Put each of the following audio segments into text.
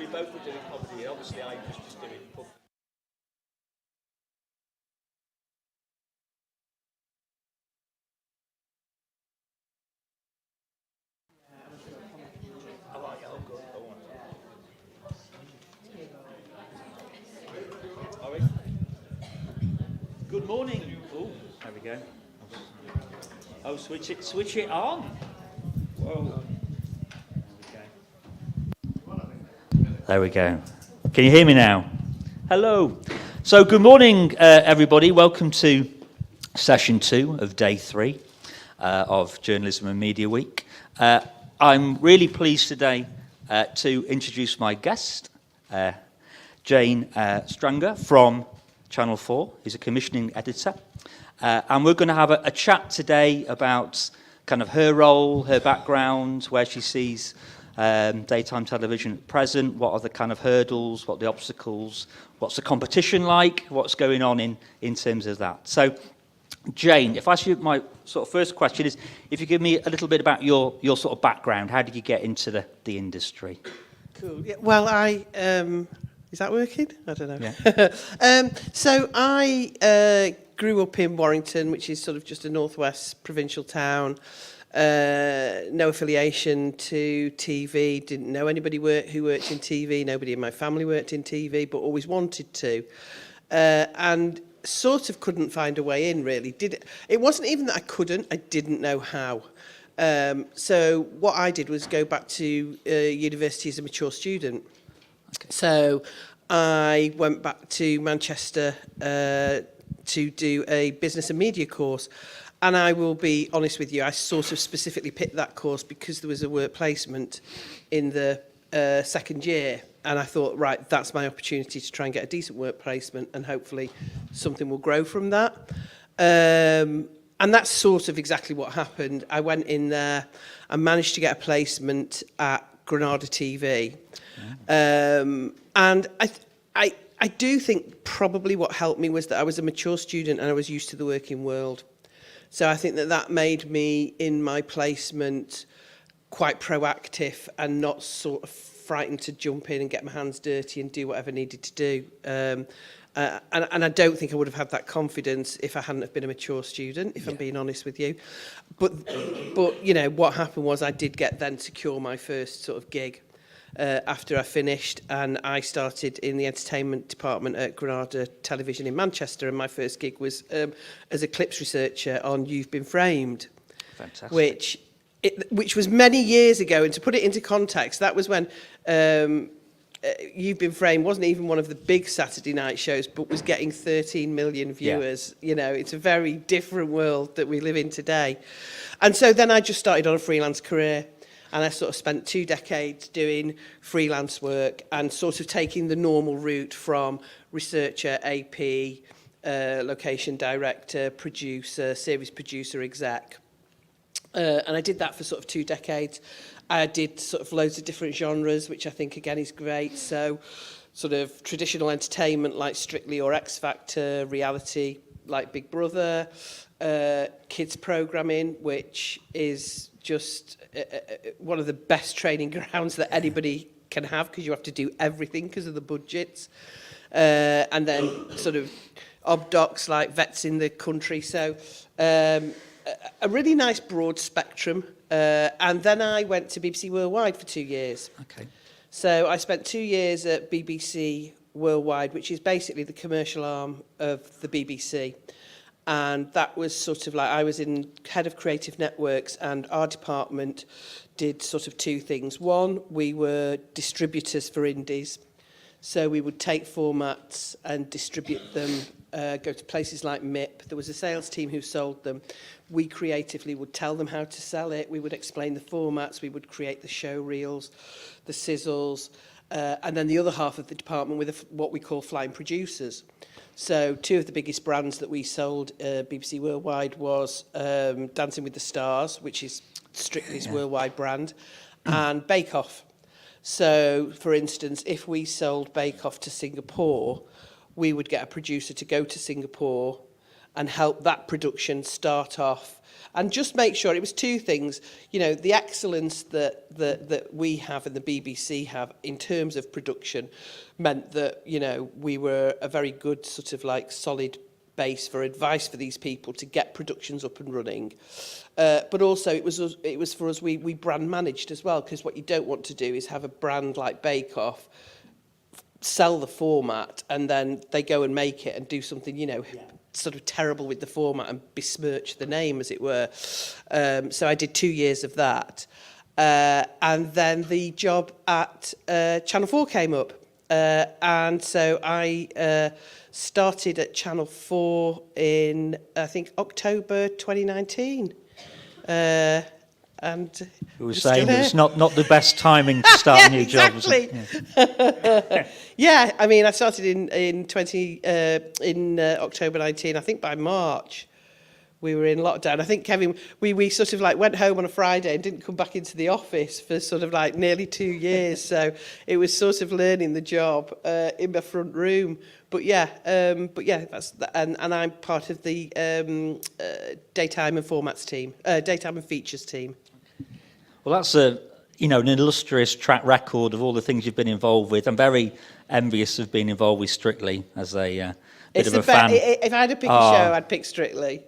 you both were doing comedy. Obviously, I was just doing pub. Good morning. Oh, there we go. Oh, switch it on. Whoa. There we go. Can you hear me now? Hello. So, good morning, everybody. Welcome to session 2 of day 3 of Journalism and Media Week. I'm really pleased today to introduce my guest, Jayne Stanger from Channel 4. He's a commissioning editor. And we're going to have a chat today about kind of her role, her background, where she sees daytime television at present, what are the kind of hurdles, what are the obstacles, what's the competition like, what's going on in terms of that. So, Jayne, if I ask you, my sort of first question is, if you give me a little bit about your sort of background, how did you get into the industry? Cool. Yeah, well, is that working? I don't know. Yeah. So I grew up in Warrington, which is sort of just a northwest provincial town. No affiliation to TV, didn't know anybody who worked in TV, nobody in my family worked in TV, but always wanted to. And sort of couldn't find a way in, really. It wasn't even that I didn't know how. So what I did was go back to university as a mature student. Okay. So I went back to Manchester to do a business and media course. And I will be honest with you, I sort of specifically picked that course because there was a work placement in the second year. And I thought, right, that's my opportunity to try and get a decent work placement and hopefully something will grow from that. And that's sort of exactly what happened. I went in there and managed to get a placement at Granada TV. And I do think probably what helped me was that I was a mature student and I was used to the working world. So I think that made me, in my placement, quite proactive and not sort of frightened to jump in and get my hands dirty and do whatever needed to do. And I don't think I would have had that confidence if I hadn't have been a mature student, if I'm being honest with you. But you know, what happened was I did get then secure my first sort of gig after I finished, and I started in the entertainment department at Granada Television in Manchester, and my first gig was as a clips researcher on You've Been Framed. Fantastic. Which was many years ago, and to put it into context, that was when You've Been Framed wasn't even one of the big Saturday night shows, but was getting 13 million viewers. Yeah. You know, it's a very different world that we live in today. And so then I just started on a freelance career. And I sort of spent 2 decades doing freelance work and sort of taking the normal route from researcher, AP, location director, producer, series producer, exec. And I did that for sort of 2 decades. I did sort of loads of different genres, which I think, again, is great. So sort of traditional entertainment like Strictly or X Factor, reality like Big Brother, kids programming, which is just one of the best training grounds that anybody can have because you have to do everything because of the budgets. And then sort of obdocs like Vets in the Country. So a really nice broad spectrum. And then I went to BBC Worldwide for 2 years. Okay. So I spent 2 years at BBC Worldwide, which is basically the commercial arm of the BBC. And that was sort of like, I was in head of creative networks, and our department did sort of 2 things. One, we were distributors for indies. So we would take formats and distribute them, go to places like MIP. There was a sales team who sold them. We creatively would tell them how to sell it. We would explain the formats. We would create the show reels, the sizzles. And then the other half of the department with what we call flying producers. So 2 of the biggest brands that we sold BBC Worldwide was Dancing with the Stars, which is Strictly's worldwide brand, and Bake Off. So, for instance, if we sold Bake Off to Singapore, we would get a producer to go to Singapore and help that production start off. And just make sure, it was two things, you know, the excellence that we have and the BBC have in terms of production meant that, you know, we were a very good sort of like solid base for advice for these people to get productions up and running. But also it was for us, we brand managed as well, because what you don't want to do is have a brand like Bake Off, sell the format, and then they go and make it and do something, you know, sort of terrible with the format and besmirch the name, as it were. So I did 2 years of that. And then the job at Channel 4 came up. And so I started at Channel 4 in, I think, October 2019. And we were saying it's not the best timing to start a new job. Exactly. Yeah, I mean, I started in October 19. I think by March we were in lockdown. I think, Kevin, we sort of like went home on a Friday and didn't come back into the office for sort of like nearly 2 years. So it was sort of learning the job in the front room. But yeah, that's and I'm part of the daytime and formats team, daytime and features team. Well, that's an illustrious track record of all the things you've been involved with. I'm very envious of being involved with Strictly as a bit of a fan. If I had to pick a show, I'd pick Strictly.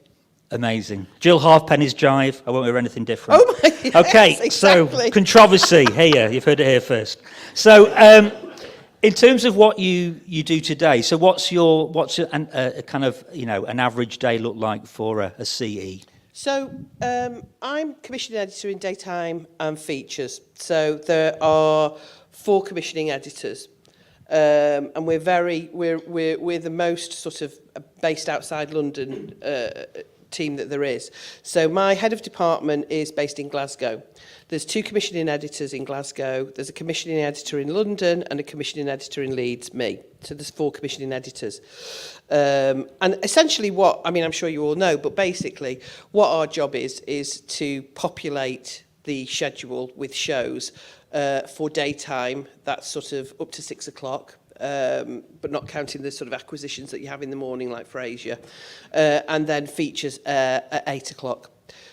Amazing. Jill Halfpenny's Jive. I won't hear anything different. Oh my, yes, okay, exactly. So controversy. Here, you've heard it here first. So, in terms of what you do today, so what's a kind of an average day look like for a CE? So I'm commissioning editor in daytime and features. So there are 4 commissioning editors, and we're the most sort of based outside London team that there is. So my head of department is based in Glasgow. There's 2 commissioning editors in Glasgow. There's a commissioning editor in London and a commissioning editor in Leeds, me. So there's 4 commissioning editors. And essentially I'm sure you all know, but basically what our job is to populate the schedule with shows for daytime. That's sort of up to 6 o'clock. But not counting the sort of acquisitions that you have in the morning, like Frasier, and then features at 8 o'clock.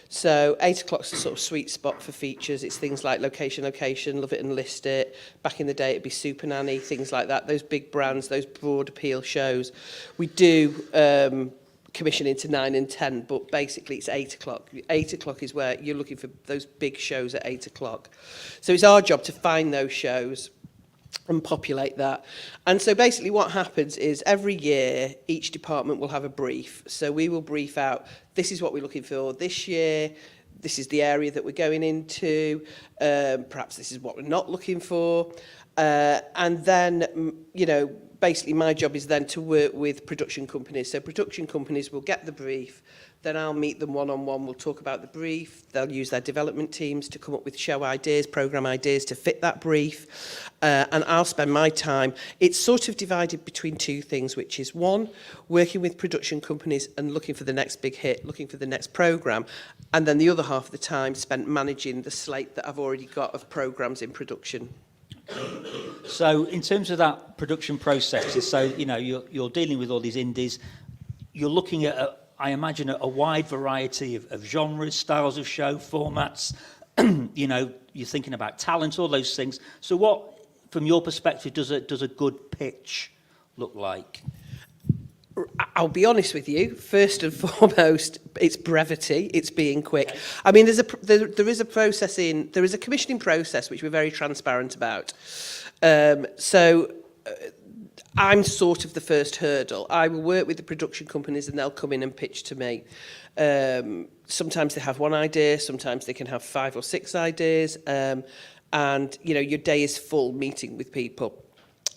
So 8 o'clock's a sort of sweet spot for features. It's things like Location, Love It and List It. Back in the day, it'd be Super Nanny, things like that. Those big brands, those broad appeal shows. We do commission into 9 and 10, but basically it's 8 o'clock. 8 o'clock is where you're looking for those big shows at 8 o'clock. So it's our job to find those shows and populate that. And so basically what happens is every year each department will have a brief. So we will brief out, this is what we're looking for this year, this is the area that we're going into, perhaps this is what we're not looking for. And then, basically my job is then to work with production companies. So production companies will get the brief, then I'll meet them one-on-one, we'll talk about the brief, they'll use their development teams to come up with show ideas, programme ideas to fit that brief, and I'll spend my time. It's sort of divided between 2 things, which is 1, working with production companies and looking for the next big hit, looking for the next programme, and then the other half of the time spent managing the slate that I've already got of programmes in production. So in terms of that production process, so you're dealing with all these indies, you're looking at I imagine a wide variety of genres, styles of show, formats. You're thinking about talent, all those things. So what, from your perspective, does a good pitch look like? I'll be honest with you. First and foremost, it's brevity. It's being quick. I mean, there is a commissioning process which we're very transparent about. I'm sort of the first hurdle. I will work with the production companies and they'll come in and pitch to me. Sometimes they have 1 idea, sometimes they can have 5 or 6 ideas, and your day is full meeting with people.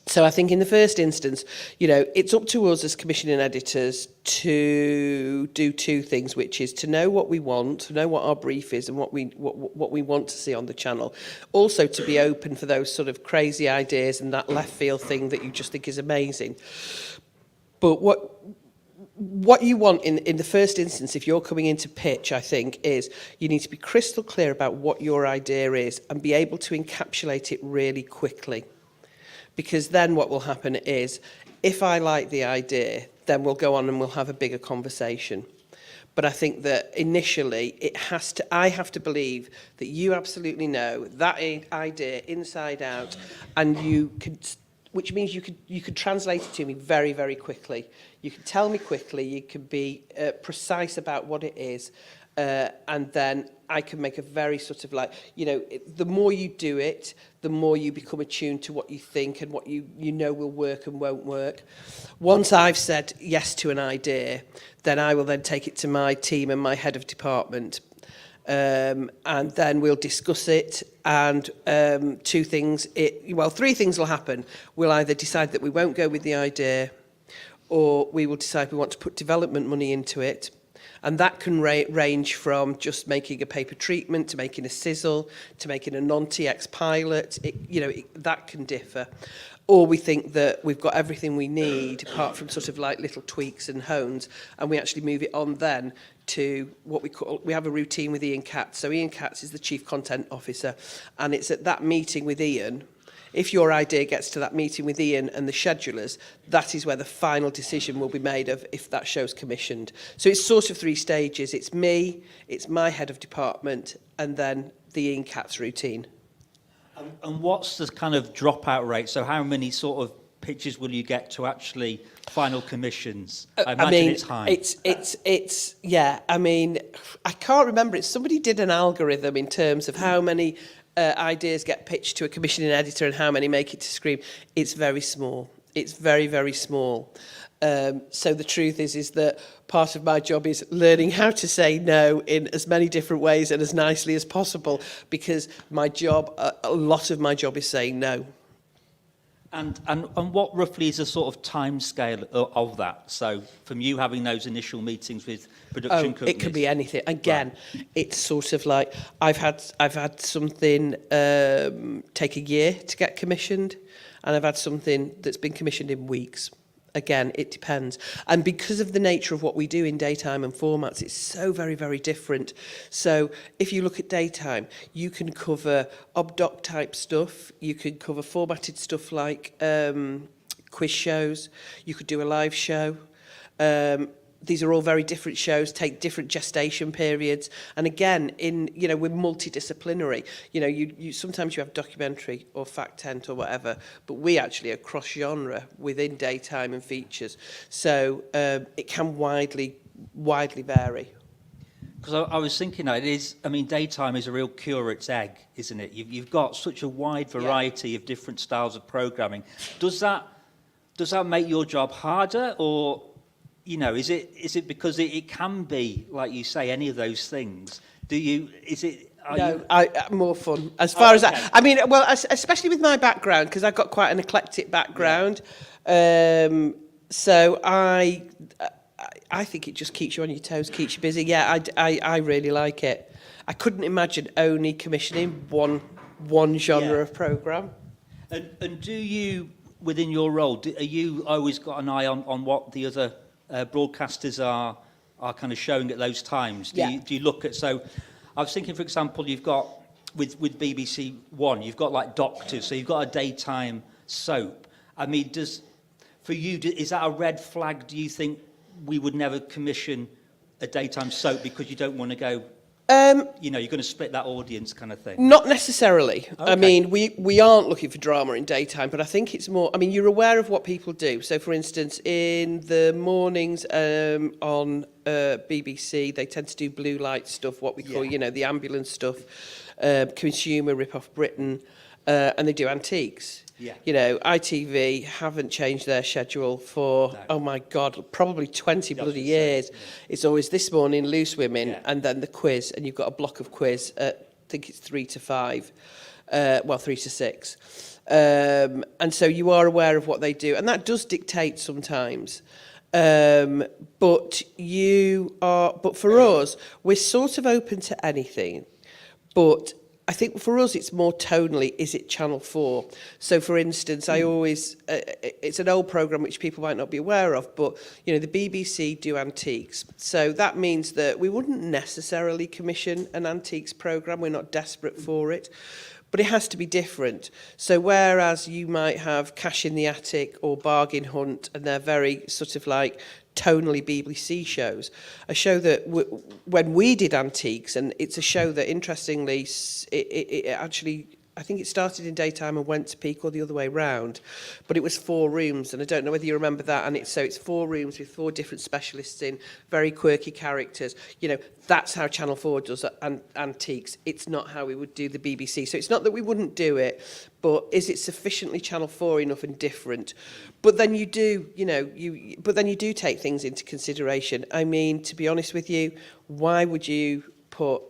So I think in the first instance, it's up to us as commissioning editors to do 2 things, which is to know what we want, to know what our brief is and what we want to see on the channel. Also to be open for those sort of crazy ideas and that left field thing that you just think is amazing. But what you want in the first instance, if you're coming into pitch, I think, is you need to be crystal clear about what your idea is and be able to encapsulate it really quickly. Because then what will happen is, if I like the idea, then we'll go on and we'll have a bigger conversation. But I think that initially I have to believe that you absolutely know that idea inside out, and which means you could translate it to me very, very quickly. You can tell me quickly, you can be precise about what it is, and then I can make a very sort of the more you do it, the more you become attuned to what you think and what you know will work and won't work. Once I've said yes to an idea, then I will then take it to my team and my head of department. And then we'll discuss it, and three things will happen. We'll either decide that we won't go with the idea, or we will decide we want to put development money into it. And that can range from just making a paper treatment to making a sizzle to making a non-TX pilot. That can differ. Or we think that we've got everything we need apart from sort of like little tweaks and hones, and we actually move it on then to what we have a routine with Ian Katz. So Ian Katz is the Chief Content Officer, and it's at that meeting with Ian. If your idea gets to that meeting with Ian and the schedulers, that is where the final decision will be made of if that show's commissioned. So it's sort of 3 stages. It's me, it's my head of department, and then the Ian Katz routine. And what's the kind of dropout rate? So how many sort of pitches will you get to actually final commissions? I imagine it's high. I mean, I can't remember. Somebody did an algorithm in terms of how many ideas get pitched to a commissioning editor and how many make it to screen. It's very small. It's very, very small. So the truth is that part of my job is learning how to say no in as many different ways and as nicely as possible, because my job, a lot of my job is saying no. And what roughly is the sort of time scale of that? So from you having those initial meetings with production companies? It could be anything. Again, right. It's sort of like I've had something take a year to get commissioned, and I've had something that's been commissioned in weeks. Again, it depends. And because of the nature of what we do in daytime and formats, it's so very, very different. So if you look at daytime, you can cover ob-doc type stuff. You can cover formatted stuff like quiz shows. You could do a live show. These are all very different shows, take different gestation periods. And again, we're multidisciplinary. You sometimes you have documentary or fact tent or whatever, but we actually are cross-genre within daytime and features. So it can widely vary. Because I was thinking daytime is a real curate's egg, isn't it? You've got such a wide variety of different styles of programming. Does that make your job harder, or is it because it can be, like you say, any of those things? More fun. As far as that, especially with my background, because I've got quite an eclectic background. Yeah. So I think it just keeps you on your toes, keeps you busy. Yeah, I really like it. I couldn't imagine only commissioning one genre of programme. And do you, within your role, are you always got an eye on what the other broadcasters are kind of showing at those times? Do you look at, so I was thinking, for example, you've got with BBC One, you've got like Doctors, so you've got a daytime soap. I mean, is that a red flag? Do you think we would never commission a daytime soap because you don't want to go, you're going to split that audience kind of thing? Not necessarily. Okay. I mean, we aren't looking for drama in daytime, but I think it's more, you're aware of what people do. So, for instance, in the mornings on BBC, they tend to do blue light stuff, what we call, the ambulance stuff, consumer, Rip Off Britain, and they do antiques. Yeah. ITV haven't changed their schedule for, oh my God, probably 20 bloody years. Yeah. It's always this morning, Loose Women, and then the quiz, and you've got a block of quiz at, I think it's 3 to 5, 3 to 6. And so you are aware of what they do, and that does dictate sometimes. But for us, we're sort of open to anything, but I think for us it's more tonally, is it Channel 4? So for instance, I always, it's an old programme which people might not be aware of, but the BBC do antiques. So that means that we wouldn't necessarily commission an antiques programme, we're not desperate for it. but it has to be different. So whereas you might have Cash in the Attic or Bargain Hunt, and they're very sort of like tonally BBC shows, a show that when we did Antiques, and it's a show that interestingly it actually, I think it started in daytime and went to peak, or the other way round, but it was 4 rooms, and I don't know whether you remember that. And it's 4 rooms with 4 different specialists in very quirky characters. You know, that's how Channel 4 does Antiques. It's not how we would do the BBC. So it's not that we wouldn't do it, but is it sufficiently Channel 4 enough and different? But then you do, you know, but then you do take things into consideration. I mean, to be honest with you, why would you put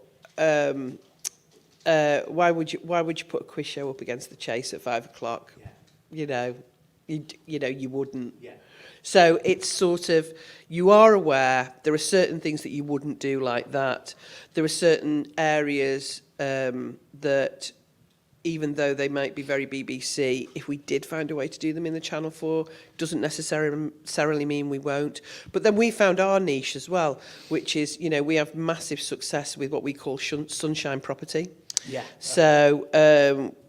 why would you put a quiz show up against The Chase at 5 o'clock? Yeah. You wouldn't. Yeah. So it's sort of, you are aware there are certain things that you wouldn't do like that. There are certain areas that, even though they might be very BBC, if we did find a way to do them in the Channel 4, doesn't necessarily mean we won't. But then we found our niche as well, which is, you know, we have massive success with what we call sunshine property. Yeah. So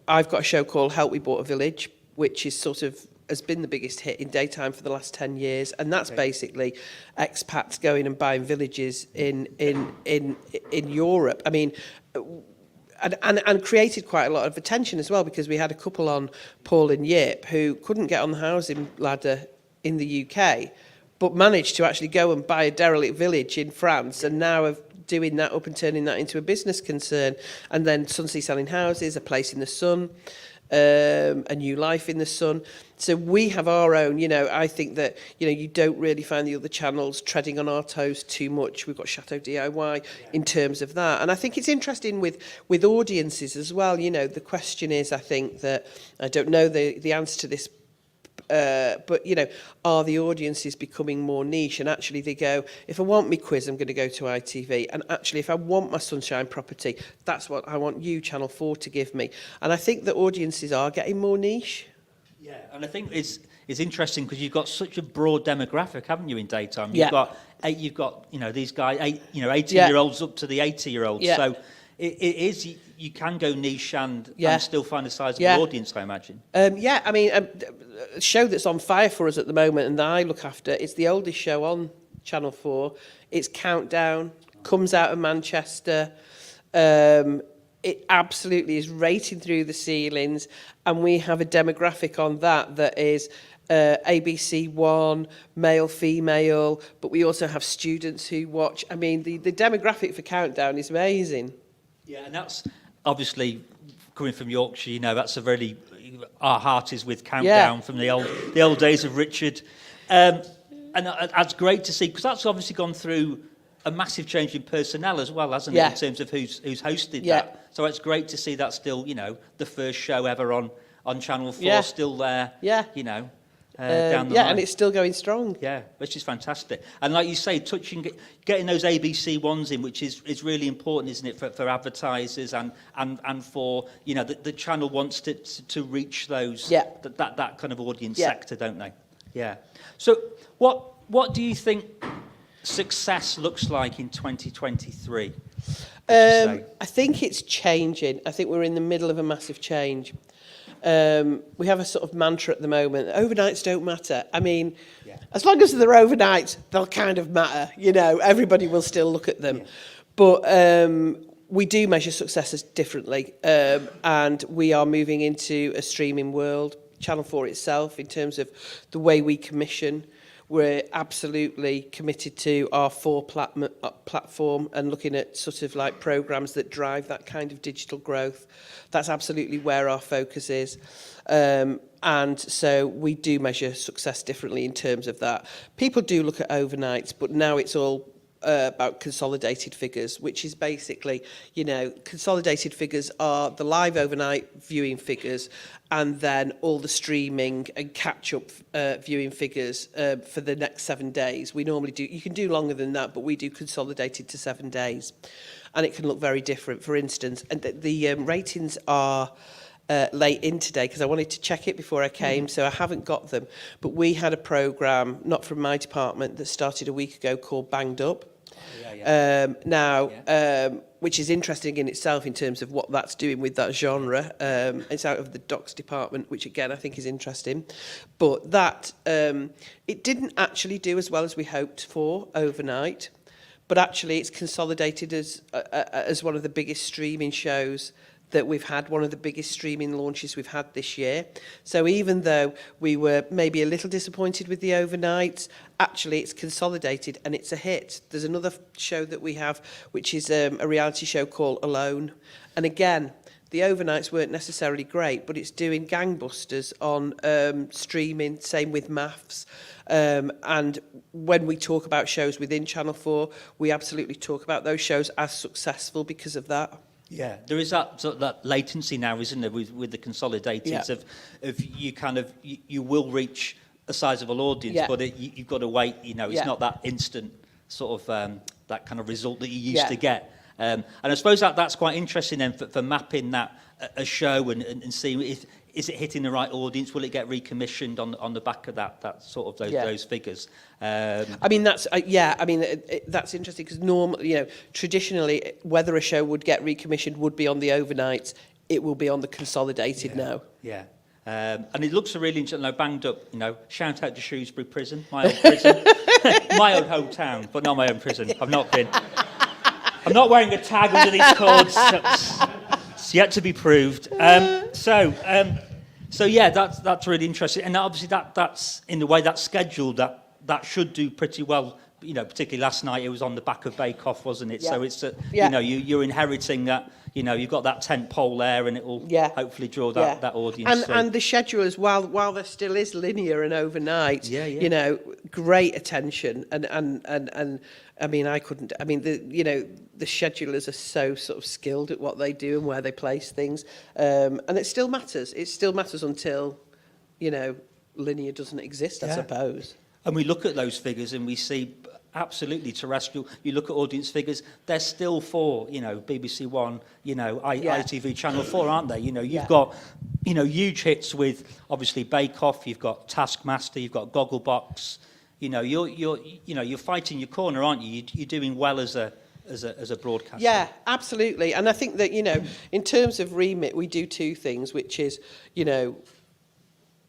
I've got a show called Help We Bought a Village, which is sort of has been the biggest hit in daytime for the last 10 years, and that's basically expats going and buying villages in Europe. I mean, and created quite a lot of attention as well, because we had a couple on, Paul and Yip, who couldn't get on the housing ladder in the UK, but managed to actually go and buy a derelict village in France, and now are doing that up and turning that into a business concern. And then Sunsea Selling Houses, A Place in the Sun, A New Life in the Sun. So we have our own, you know, I think that, you know, you don't really find the other channels treading on our toes too much. We've got Chateau DIY in terms of that. And I think it's interesting with audiences as well. You know, the question is, I think that, I don't know the answer to this, but, you know, are the audiences becoming more niche? And actually they go, if I want me quiz, I'm going to go to ITV. And actually, if I want my sunshine property, that's what I want you, Channel 4, to give me. And I think that audiences are getting more niche. Yeah, and I think it's interesting because you've got such a broad demographic, haven't you, in daytime? You've got you know, these guys, 18-year-olds up to the 80-year-olds. Yeah. So it is, you can go niche and still find a sizable audience, I imagine. I mean, a show that's on fire for us at the moment and that I look after, it's the oldest show on Channel 4. It's Countdown, comes out of Manchester. It absolutely is rating through the ceilings, and we have a demographic on that is ABC One, male, female, but we also have students who watch. I mean, the demographic for Countdown is amazing. Yeah, and that's obviously coming from Yorkshire. You know, that's a really, our heart is with Countdown from the old days of Richard, and that's great to see, because that's obviously gone through a massive change in personnel as well, hasn't it, in terms of who's hosted that. So it's great to see that still, you know, the first show ever on Channel 4 still there, you know, down the line. And it's still going strong. Yeah, which is fantastic. And like you say, getting those ABC ones in, which is really important, isn't it, for advertisers and for, you know, the channel wants to reach those, that kind of audience sector, don't they? Yeah. So what do you think success looks like in 2023? I think it's changing. I think we're in the middle of a massive change. We have a sort of mantra at the moment: overnights don't matter. I mean, as long as they're overnights, they'll kind of matter. You know, everybody will still look at them. But we do measure successes differently, and we are moving into a streaming world. Channel 4 itself, in terms of the way we commission, we're absolutely committed to our 4 platform and looking at sort of like programs that drive that kind of digital growth. That's absolutely where our focus is. And so we do measure success differently in terms of that. People do look at overnights, but now it's all about consolidated figures, which is basically, you know, consolidated figures are the live overnight viewing figures and then all the streaming and catch-up viewing figures for the next 7 days. We normally do, you can do longer than that, but we do consolidated to 7 days. And it can look very different. For instance, and the ratings are late in today because I wanted to check it before I came, so I haven't got them. But we had a programme, not from my department, that started a week ago called Banged Up. which is interesting in itself in terms of what that's doing with that genre. It's out of the docs department, which again I think is interesting. But that it didn't actually do as well as we hoped for overnight. But actually, it's consolidated as one of the biggest streaming shows that we've had, one of the biggest streaming launches we've had this year. So even though we were maybe a little disappointed with the overnights, actually it's consolidated and it's a hit. There's another show that we have, which is a reality show called Alone. And again, the overnights weren't necessarily great, but it's doing gangbusters on streaming, same with Maths. And when we talk about shows within Channel 4, we absolutely talk about those shows as successful because of that. Yeah, there is that sort of that latency now, isn't there, with the consolidateds of you kind of you will reach a sizable audience, but you've got to wait. You know, it's not that instant sort of that kind of result that you used to get. And I suppose that's quite interesting then for mapping that a show and seeing if is it hitting the right audience? Will it get recommissioned on the back of that sort of those figures? I mean that's that's interesting because normally, traditionally, whether a show would get recommissioned would be on the overnights. It will be on the consolidated now. Yeah. And it looks a really interesting, banged up, shout out to Shrewsbury Prison, my old prison, my old hometown, but not my own prison. I've not been. I'm not wearing a tag under these cords. It's yet to be proved. So yeah, that's really interesting, and obviously that's in the way that's scheduled. That should do pretty well. Particularly last night, it was on the back of Bake Off, wasn't it? Yeah. So it's you're inheriting that. You've got that tent pole there, and it will hopefully draw that audience. And the schedulers, while there still is linear and overnight, great attention. And I mean, the schedulers are so sort of skilled at what they do and where they place things, and it still matters. It still matters until linear doesn't exist, I suppose. And we look at those figures and we see absolutely terrestrial. You look at audience figures, they're still for, BBC One, ITV Channel 4, aren't they? You've got, huge hits with obviously Bake Off, you've got Taskmaster, you've got Gogglebox. You're fighting your corner, aren't you? You're doing well as a broadcaster. Yeah, absolutely. And I think that, in terms of remit, we do two things, which is,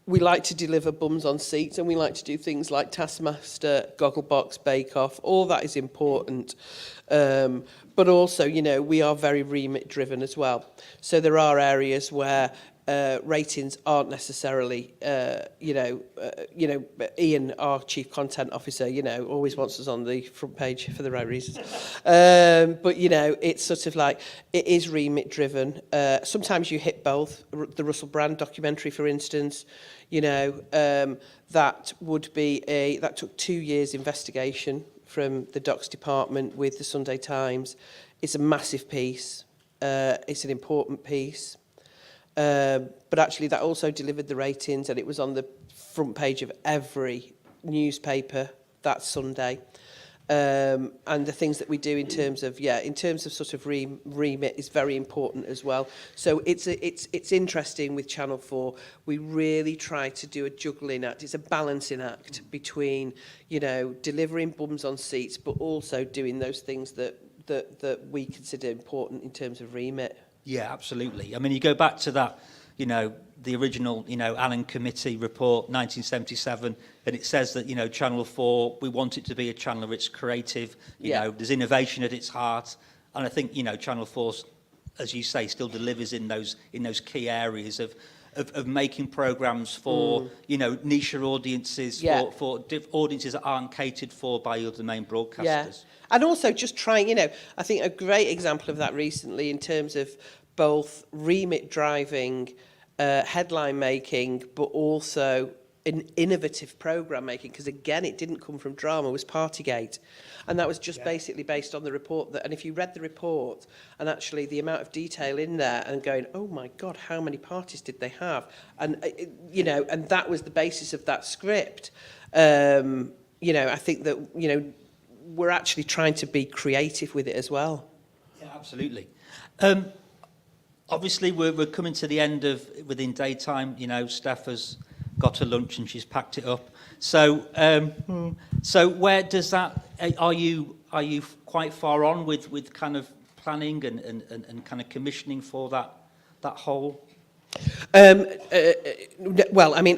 we like to deliver bums on seats, and we like to do things like Taskmaster, Gogglebox, Bake Off. All that is important. But also, we are very remit driven as well. So there are areas where ratings aren't necessarily, Ian, our chief content officer, always wants us on the front page for the right reasons. But, it's sort of like, it is remit driven. Sometimes you hit both. The Russell Brand documentary, for instance, that took 2 years investigation from the docs department with the Sunday Times. It's a massive piece. It's an important piece. But actually that also delivered the ratings, and it was on the front page of every newspaper that Sunday. And the things that we do in terms of sort of remit is very important as well. So it's interesting with Channel 4. We really try to do a juggling act. It's a balancing act between, delivering bums on seats, but also doing those things that we consider important in terms of remit. Yeah, absolutely. I mean, you go back to that, the original, Allen Committee report, 1977, and it says that, Channel 4, we want it to be a channel that's creative, there's innovation at its heart. And I think, Channel 4, as you say, still delivers in those key areas of making programmes for, niche audiences, for audiences that aren't catered for by other main broadcasters. Yeah. And also just trying, I think a great example of that recently in terms of both remit driving, headline making, but also an innovative programme making, because again, it didn't come from drama, was Partygate. And that was just basically based on the report. And if you read the report and actually the amount of detail in there and going, oh my God, how many parties did they have? And, and that was the basis of that script. I think that, we're actually trying to be creative with it as well. Yeah, absolutely. Obviously, we're coming to the end of within daytime. Steph has got her lunch and she's packed it up. So, where does that? Are you quite far on with kind of planning and kind of commissioning for that whole? Well, I mean,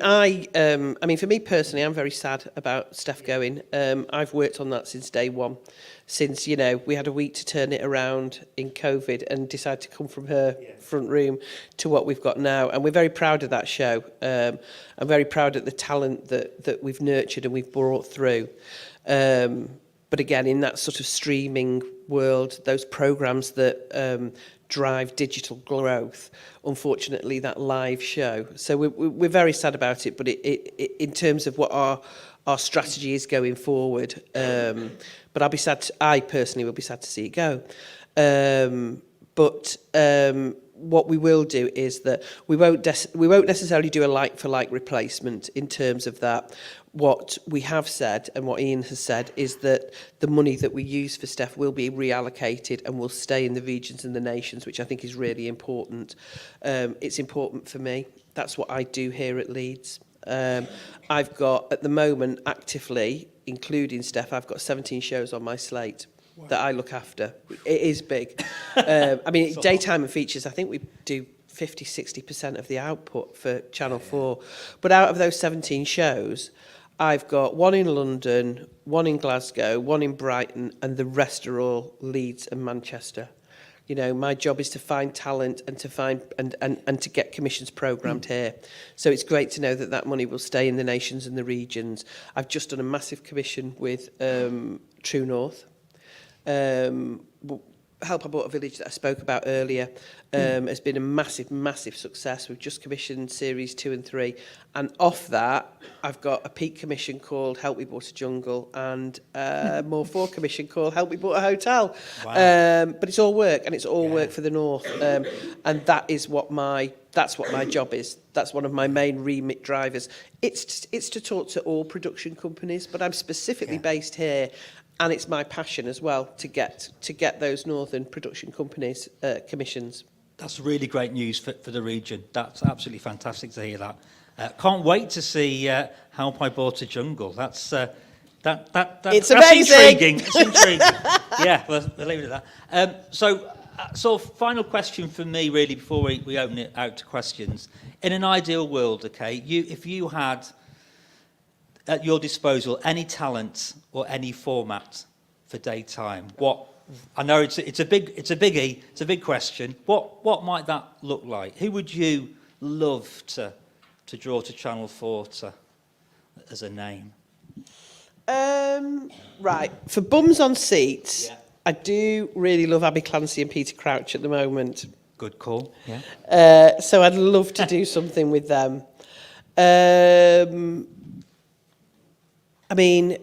for me personally, I'm very sad about Steph going. I've worked on that since day one, since, you know, we had a week to turn it around in COVID and decided to come from her front room to what we've got now. And we're very proud of that show. I'm very proud of the talent that we've nurtured and we've brought through. But again, in that sort of streaming world, those programs that drive digital growth, unfortunately, that live show. So we're very sad about it, but it in terms of what our strategy is going forward. But I personally will be sad to see it go. But what we will do is that we won't necessarily do a like-for-like replacement in terms of that. What we have said and what Ian has said is that the money that we use for Steph will be reallocated and will stay in the regions and the nations, which I think is really important. It's important for me. That's what I do here at Leeds. I've got, at the moment, actively, including Steph, I've got 17 shows on my slate. Wow. That I look after. It is big. I mean, daytime and features, I think we do 50-60% of the output for Channel 4. But out of those 17 shows, I've got one in London, one in Glasgow, one in Brighton, and the rest are all Leeds and Manchester. You know, my job is to find talent and to find and to get commissions programmed here. So it's great to know that that money will stay in the nations and the regions. I've just done a massive commission with True North. Help I Bought a Village that I spoke about earlier has been a massive success. We've just commissioned series 2 and 3, and off that I've got a peak commission called Help We Bought a Jungle and more 4 commission called Help We Bought a Hotel. Wow. But it's all work, and it's all work for the North, and that's what my job is. That's one of my main remit drivers. It's to talk to all production companies, but I'm specifically based here. And it's my passion as well to get those northern production companies commissions. That's really great news for the region. That's absolutely fantastic to hear that. Can't wait to see Help I Bought a Jungle. That's it's amazing. Intriguing. It's intriguing. Yeah, we'll leave it at that. So final question from me, really, before we open it out to questions. In an ideal world, okay, if you had at your disposal any talent or any format for daytime, what I know it's a big question. What might that look like? Who would you love to draw to Channel 4 as a name? Right, for bums on seats, I do really love Abby Clancy and Peter Crouch at the moment. Good call. Yeah. So I'd love to do something with them. I mean,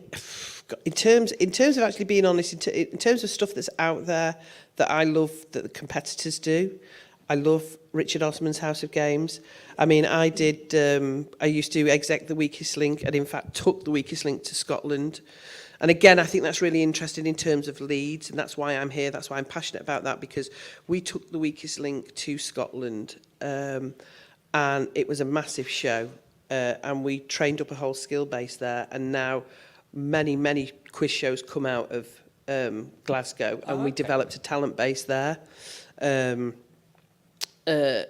in terms of actually being honest, in terms of stuff that's out there that I love that the competitors do, I love Richard Osman's House of Games. I mean, I used to exec The Weakest Link and in fact took The Weakest Link to Scotland. And again, I think that's really interesting in terms of Leeds, and that's why I'm here, that's why I'm passionate about that, because we took The Weakest Link to Scotland and it was a massive show. And we trained up a whole skill base there, and now many quiz shows come out of Glasgow, and we developed a talent base there,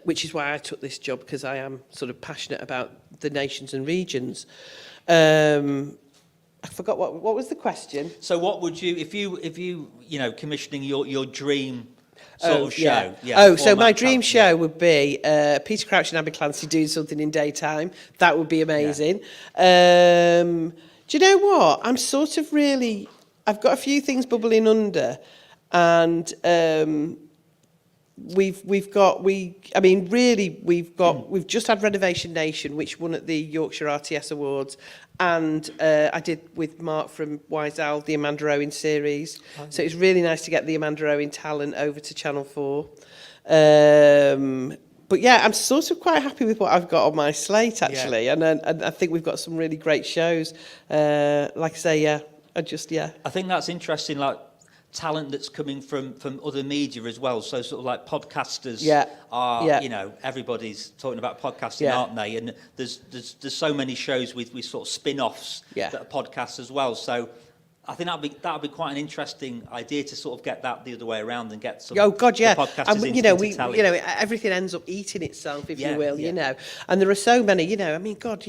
which is why I took this job, because I am sort of passionate about the nations and regions. I forgot what was the question. So what would you, if you commissioning your dream sort of show. So my dream show would be Peter Crouch and Abby Clancy doing something in daytime. That would be amazing. Yeah. Do you know what? I'm sort of really, I've got a few things bubbling under, and we've just had Renovation Nation, which won at the Yorkshire RTS Awards, and I did with Mark from Wise Owl the Amanda Owen series. So it's really nice to get the Amanda Owen talent over to Channel 4. But yeah, I'm sort of quite happy with what I've got on my slate actually, and I think we've got some really great shows. Like I say, I think that's interesting. Like talent that's coming from other media as well. So sort of like podcasters are, everybody's talking about podcasting, aren't they? And there's so many shows with sort of spin-offs that are podcasts as well. So I think that'd be quite an interesting idea to sort of get that the other way around and get some. Oh God, yeah. The podcasters And into telly. Everything ends up eating itself, if Yeah, you will. yeah. And there are so many. I mean, God,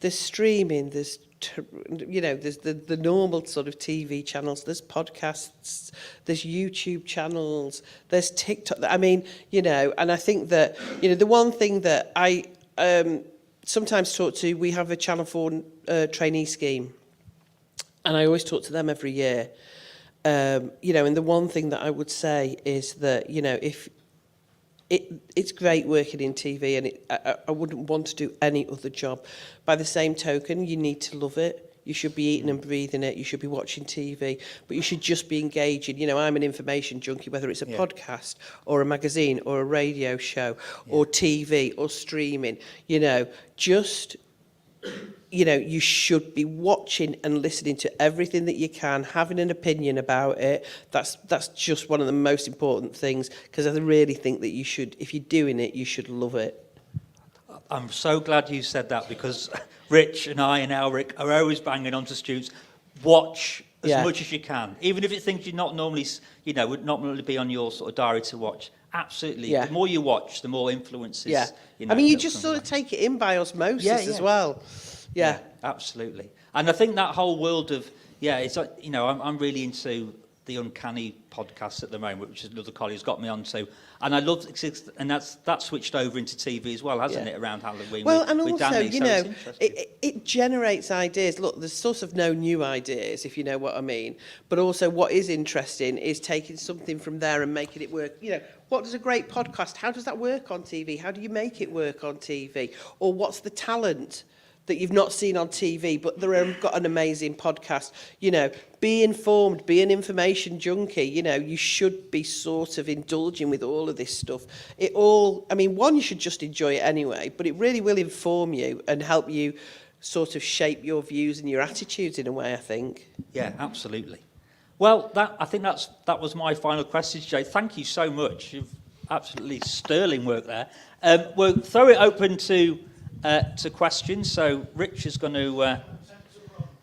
there's streaming, there's there's the normal sort of TV channels, there's podcasts, there's YouTube channels, there's TikTok. I mean, and I think that the one thing that I sometimes talk to, we have a Channel 4 trainee scheme. And I always talk to them every year, and the one thing that I would say is that, if it's great working in TV, and I wouldn't want to do any other job. By the same token, you need to love it. You should be eating and breathing it. You should be watching TV, but you should just be engaging. I'm an information junkie, whether it's a podcast or a magazine or a radio show or TV or streaming, just... you should be watching and listening to everything that you can, having an opinion about it. That's just one of the most important things, because I really think that you should, if you're doing it, you should love it. I'm so glad you said that, because Rich and I and Elric are always banging on to students, watch as much as you can, even if it's things you're not normally, would not normally be on your sort of diary to watch. Absolutely. Yeah. The more you watch, the more influences. Yeah. I mean, you just sort of take it in by osmosis as well. Yeah. Absolutely. And I think that whole world of, it's like, I'm really into the Uncanny podcast at the moment, which is another colleague's got me onto. And I love, and that's switched over into TV as well, hasn't it, around Halloween? Well, with, and with also, Danny, it generates ideas. Look, there's sort of no new ideas, if you know what I mean. But also what is interesting is taking something from there and making it work. What does a great podcast, how does that work on TV? How do you make it work on TV? Or what's the talent that you've not seen on TV, but they've got an amazing podcast? Be informed, be an information junkie. You should be sort of indulging with all of this stuff. You should just enjoy it anyway, but it really will inform you and help you sort of shape your views and your attitudes in a way, I think. Yeah, absolutely. Well, I think that was my final question, Jay. Thank you so much. You've absolutely sterling work there. We'll throw it open to questions. So Rich is going to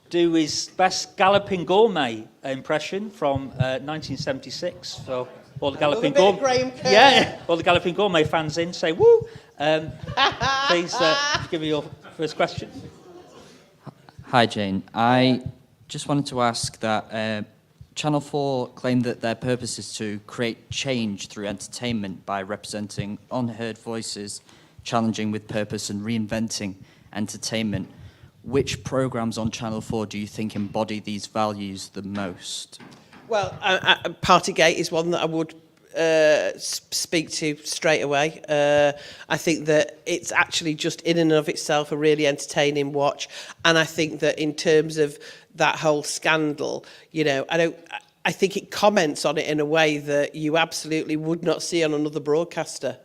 do his best Galloping Gourmet impression from 1976. So all the Galloping Gourmet, all the Galloping Gourmet fans in say woo. Please give me your first question. Hi, Jayne. I just wanted to ask that Channel 4 claimed that their purpose is to create change through entertainment by representing unheard voices, challenging with purpose and reinventing entertainment. Which programmes on Channel 4 do you think embody these values the most? Well, Partygate is one that I would speak to straight away. I think that it's actually just in and of itself a really entertaining watch. And I think that in terms of that whole scandal, I think it comments on it in a way that you absolutely would not see on another broadcaster.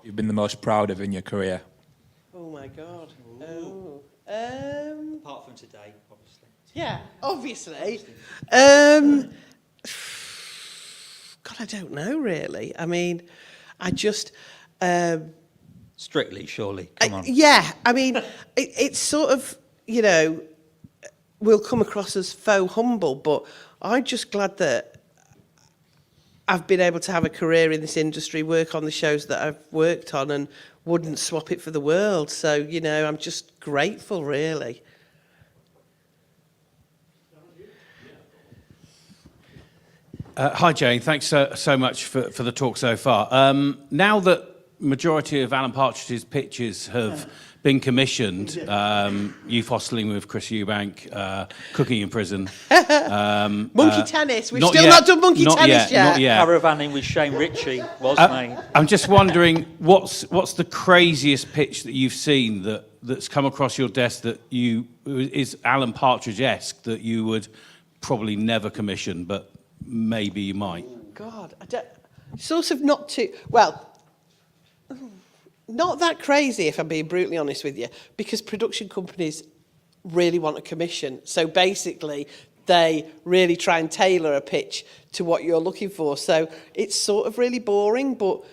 You've been the most proud of in your career? Oh my God. Apart from today, obviously. Yeah, obviously. God, I don't know really. I mean, I just... Strictly, surely. Come on. It's sort of, will come across as faux humble, but I'm just glad that I've been able to have a career in this industry, work on the shows that I've worked on, and wouldn't swap it for the world. So, I'm just grateful, really. Hi, Jayne. Thanks so much for the talk so far. Now that majority of Alan Partridge's pitches have been commissioned, Youth Hostling with Chris Eubank, Cooking in Prison. Monkey tennis. We've still not done monkey tennis yet. Not yet. Caravanning with Shane Ritchie was made. I'm just wondering, what's the craziest pitch that you've seen that's come across your desk that is Alan Partridge-esque that you would probably never commission, but maybe you might? God, I don't... Sort of not too... Well... Not that crazy, if I'm being brutally honest with you, because production companies really want a commission. So basically, they really try and tailor a pitch to what you're looking for. So it's sort of really boring, but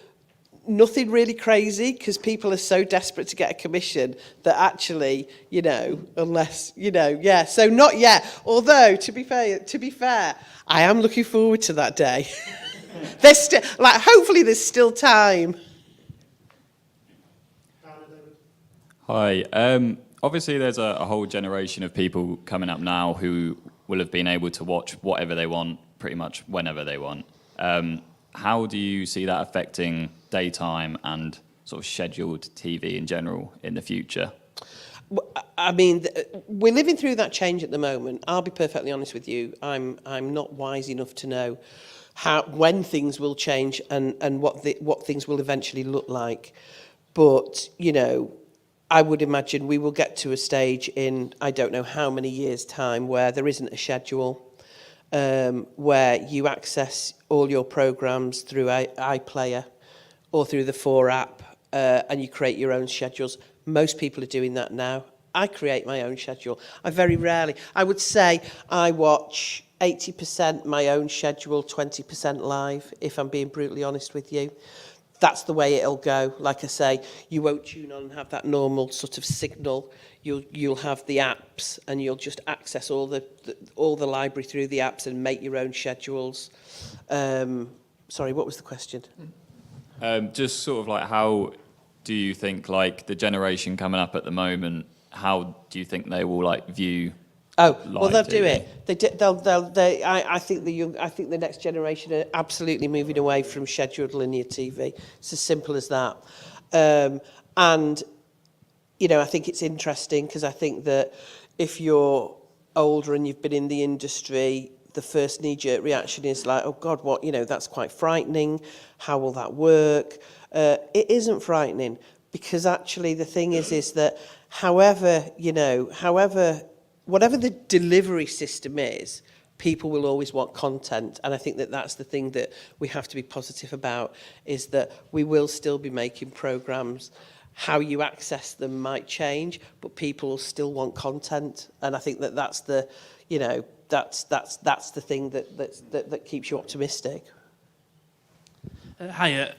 nothing really crazy, because people are so desperate to get a commission that actually, unless, yeah, so not yet. Although, to be fair, I am looking forward to that day. There's still, hopefully there's still time. Hi. Obviously, there's a whole generation of people coming up now who will have been able to watch whatever they want, pretty much whenever they want. How do you see that affecting daytime and sort of scheduled TV in general in the future? I mean, we're living through that change at the moment. I'll be perfectly honest with you. I'm not wise enough to know when things will change and what things will eventually look like. But, I would imagine we will get to a stage in, I don't know how many years' time, where there isn't a schedule, where you access all your programmes through iPlayer or through the 4 app, and you create your own schedules. Most people are doing that now. I create my own schedule. I would say I watch 80% my own schedule, 20% live, if I'm being brutally honest with you. That's the way it'll go. Like I say, you won't tune on and have that normal sort of signal. You'll have the apps, and you'll just access all the library through the apps and make your own schedules. Sorry, what was the question? Just sort of like, how do you think, like, the generation coming up at the moment, how do you think they will view? Oh, well, they'll TV? do it. I think the next generation are absolutely moving away from scheduled linear TV. It's as simple as that. And I think it's interesting, because I think that if you're older and you've been in the industry, the first knee-jerk reaction is like, oh God, what, that's quite frightening. How will that work? It isn't frightening, because actually the thing is that whatever the delivery system is, people will always want content. And I think that that's the thing that we have to be positive about, is that we will still be making programmes. How you access them might change, but people will still want content. And I think that that's the, that's the thing that keeps you optimistic. Hiya.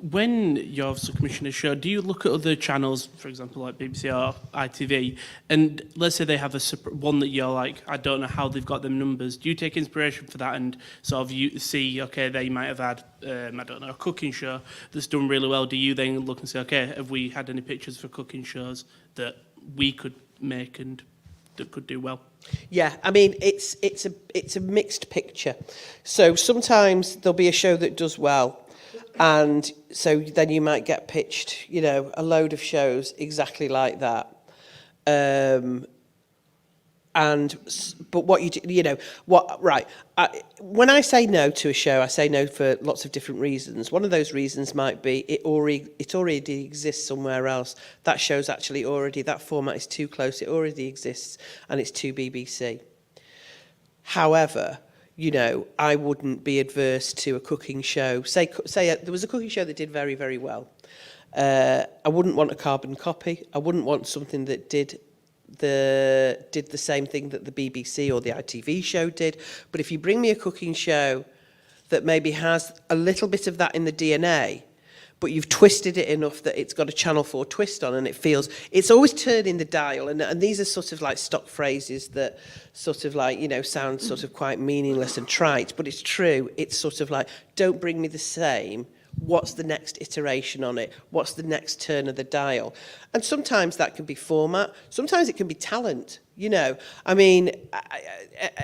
When you're obviously commissioning a show, do you look at other channels, for example, like BBC or ITV, and let's say they have a one that you're like, I don't know how they've got them numbers. Do you take inspiration for that and sort of you see, okay, they might have had, I don't know, a cooking show that's done really well. Do you then look and say, okay, have we had any pictures for cooking shows that we could make and that could do well? Yeah, I mean, it's a mixed picture. So sometimes there'll be a show that does well, and so then you might get pitched, a load of shows exactly like that. But what you do, when I say no to a show, I say no for lots of different reasons. One of those reasons might be it already exists somewhere else. That show's actually that format is too close. It already exists, and it's too BBC. However, I wouldn't be adverse to a cooking show. Say there was a cooking show that did very, very well. I wouldn't want a carbon copy. I wouldn't want something that did the same thing that the BBC or the ITV show did. But if you bring me a cooking show that maybe has a little bit of that in the DNA, but you've twisted it enough that it's got a Channel 4 twist on, and it's always turning the dial. And these are sort of like stock phrases that sort of sound sort of quite meaningless and trite, but it's true. It's sort of like, don't bring me the same. What's the next iteration on it? What's the next turn of the dial? And sometimes that can be format. Sometimes it can be talent. I mean,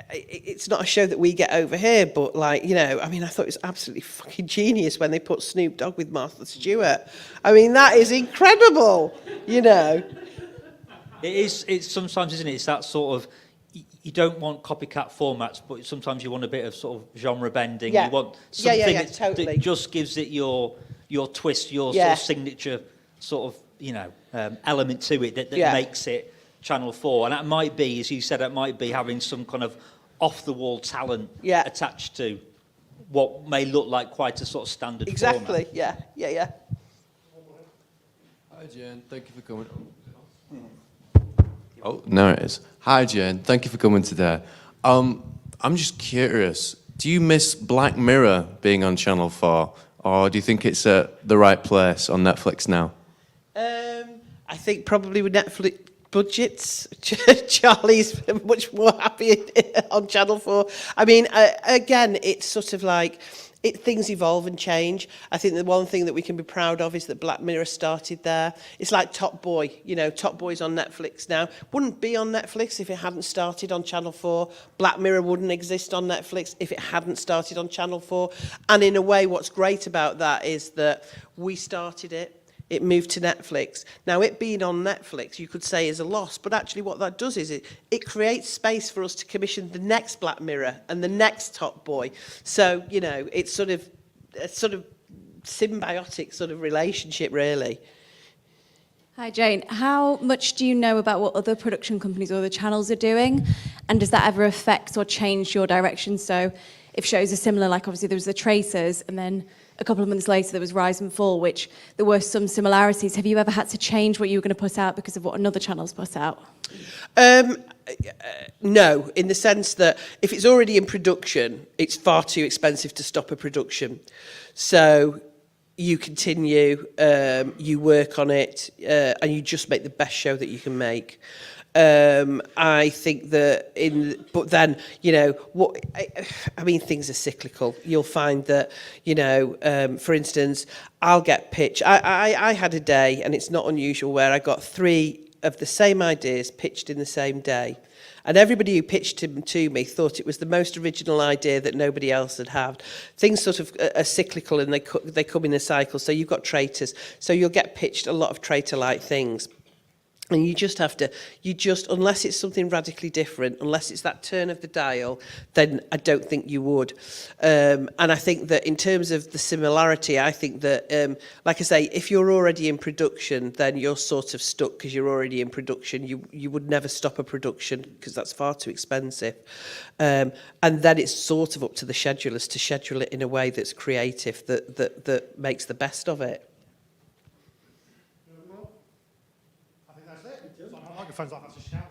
it's not a show that we get over here, but I thought it was absolutely fucking genius when they put Snoop Dogg with Martha Stewart. I mean, that is incredible, It is. It's sometimes, isn't it? It's that sort of, you don't want copycat formats, but sometimes you want a bit of sort of genre bending. Yeah. You want something totally. that just gives it your twist, your sort of signature sort of element to it that makes it Channel 4. And that might be, as you said, it might be having some kind of off-the-wall talent attached to what may look like quite a sort of standard Exactly, format. yeah. Hi, Jayne. Thank you for coming. Oh, no, it is. Hi, Jayne. Thank you for coming today. I'm just curious. Do you miss Black Mirror being on Channel 4, or do you think it's at the right place on Netflix now? I think probably with Netflix budgets, Charlie's much more happy on Channel 4. I mean, again, it's sort of like things evolve and change. I think the one thing that we can be proud of is that Black Mirror started there. It's like Top Boy. You know, Top Boy's on Netflix now. Wouldn't be on Netflix if it hadn't started on Channel 4. Black Mirror wouldn't exist on Netflix if it hadn't started on Channel 4. And in a way, what's great about that is that we started it. It moved to Netflix. Now, it being on Netflix, you could say is a loss, but actually what that does is it creates space for us to commission the next Black Mirror and the next Top Boy. So, you know, it's sort of a sort of symbiotic sort of relationship, really. Hi, Jane. How much do you know about what other production companies or other channels are doing? And does that ever affect or change your direction? So if shows are similar, like obviously there was The Tracers, and then a couple of months later there was Rise and Fall, which there were some similarities. Have you ever had to change what you were going to put out because of what another channel's put out? No, in the sense that if it's already in production, it's far too expensive to stop a production. So you continue, you work on it, and you just make the best show that you can make. I think that but then, you know, I mean, things are cyclical. You'll find that, you know, for instance, I'll get pitched. I had a day, and it's not unusual, where I got 3 of the same ideas pitched in the same day. And everybody who pitched them to me thought it was the most original idea that nobody else had had. Things sort of are cyclical, and they come in a cycle. So you've got traitors. So you'll get pitched a lot of traitor-like things. And you just have to, unless it's something radically different, unless it's that turn of the dial, then I don't think you would. And I think that in terms of the similarity, I think that, like I say, if you're already in production, then you're sort of stuck because you're already in production. You would never stop a production because that's far too expensive. And then it's sort of up to the schedulers to schedule it in a way that's creative, that makes the best of it. Microphone's off, that's a shout.